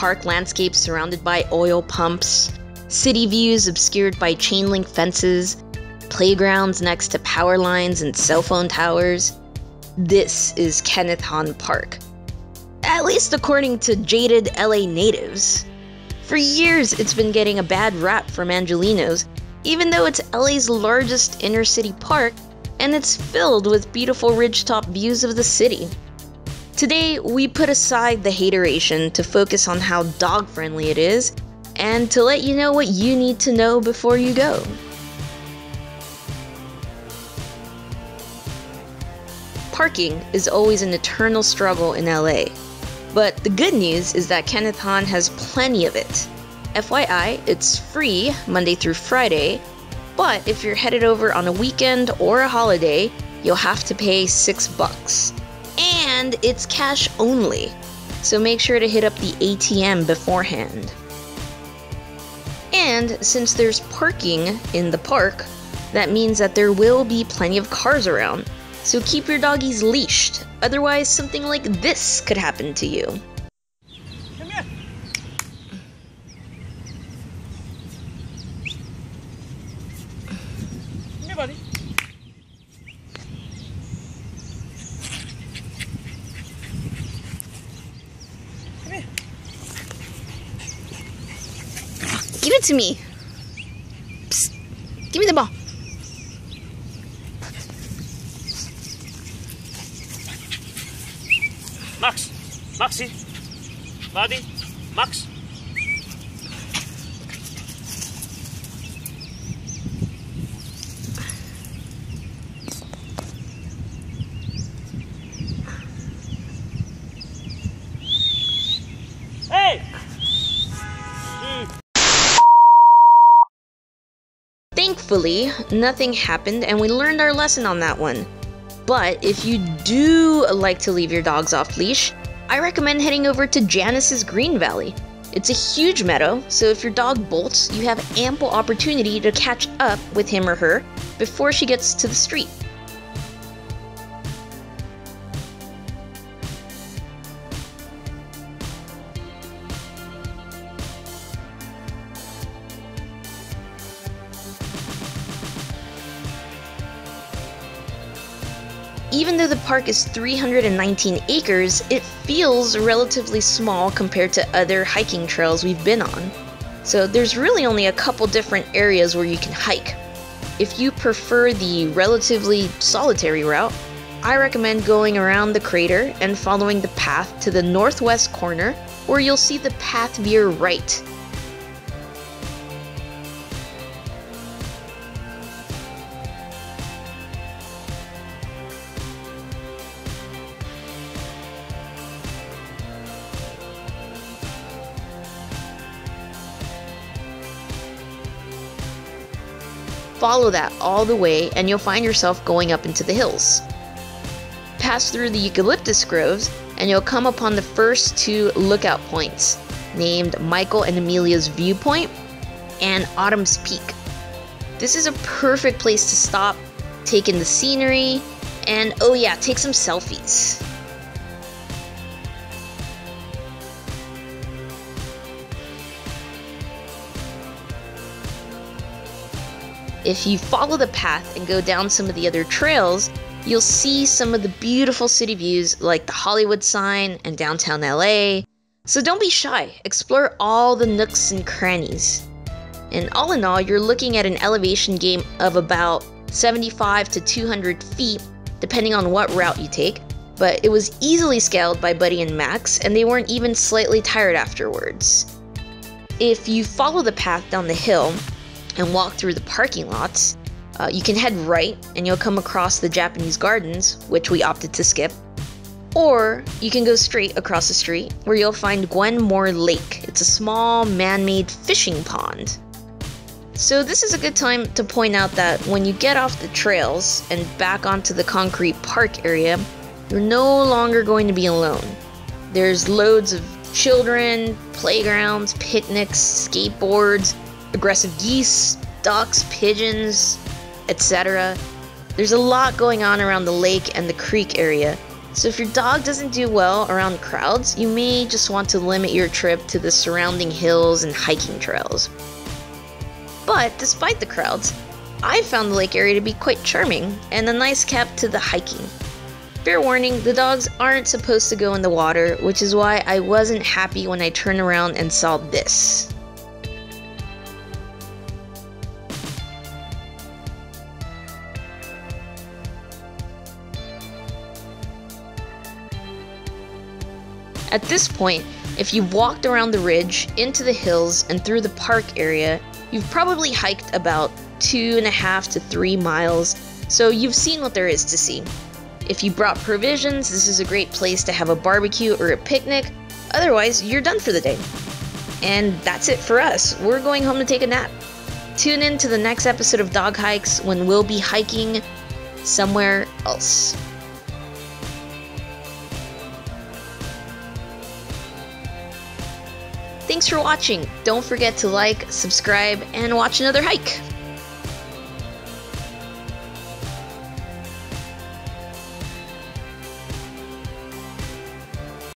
park landscapes surrounded by oil pumps, city views obscured by chain link fences, playgrounds next to power lines and cell phone towers. This is Kenneth Hahn Park. At least according to jaded LA natives. For years, it's been getting a bad rap from Angelinos, even though it's LA's largest inner city park, and it's filled with beautiful ridgetop views of the city. Today, we put aside the hateration to focus on how dog-friendly it is, and to let you know what you need to know before you go. Parking is always an eternal struggle in LA. But the good news is that Kenneth Hahn has plenty of it. FYI, it's free Monday through Friday, but if you're headed over on a weekend or a holiday, you'll have to pay $6. And it's cash only, so make sure to hit up the ATM beforehand. And since there's parking in the park, that means that there will be plenty of cars around. So keep your doggies leashed, otherwise something like this could happen to you. Come here. Come here, buddy. Come here. Give it to me. Psst. Give me the ball. Max, Maxi, Buddy, Max. Hey! Thankfully, nothing happened and we learned our lesson on that one. But if you do like to leave your dogs off leash, I recommend heading over to Janice's Green Valley. It's a huge meadow, so if your dog bolts, you have ample opportunity to catch up with him or her before she gets to the street. Even though the park is 319 acres, it feels relatively small compared to other hiking trails we've been on. So there's really only a couple different areas where you can hike. If you prefer the relatively solitary route, I recommend going around the crater and following the path to the northwest corner, where you'll see the path veer right. Follow that all the way and you'll find yourself going up into the hills. Pass through the eucalyptus groves and you'll come upon the first two lookout points, named Michael and Amelia's Viewpoint and Autumn's Peak. This is a perfect place to stop, take in the scenery, and oh yeah, take some selfies. If you follow the path and go down some of the other trails, you'll see some of the beautiful city views like the Hollywood sign and downtown LA. So don't be shy, explore all the nooks and crannies. And all in all, you're looking at an elevation gain of about 75 to 200 feet, depending on what route you take. But it was easily scaled by Buddy and Max, and they weren't even slightly tired afterwards. If you follow the path down the hill, and walk through the parking lots, you can head right and you'll come across the Japanese gardens, which we opted to skip. Or you can go straight across the street where you'll find GWEN Lake. It's a small man-made fishing pond. So this is a good time to point out that when you get off the trails and back onto the concrete park area, you're no longer going to be alone. There's loads of children, playgrounds, picnics, skateboards, aggressive geese, ducks, pigeons, etc. There's a lot going on around the lake and the creek area, So if your dog doesn't do well around crowds, you may just want to limit your trip to the surrounding hills and hiking trails. But despite the crowds, I found the lake area to be quite charming and a nice cap to the hiking. Fair warning, the dogs aren't supposed to go in the water, which is why I wasn't happy when I turned around and saw this. At this point, if you've walked around the ridge, into the hills, and through the park area, you've probably hiked about 2.5 to 3 miles, so you've seen what there is to see. If you brought provisions, this is a great place to have a barbecue or a picnic. Otherwise, you're done for the day. And that's it for us. We're going home to take a nap. Tune in to the next episode of Dog Hikes when we'll be hiking somewhere else. Thanks for watching. Don't forget to like, subscribe, and watch another hike.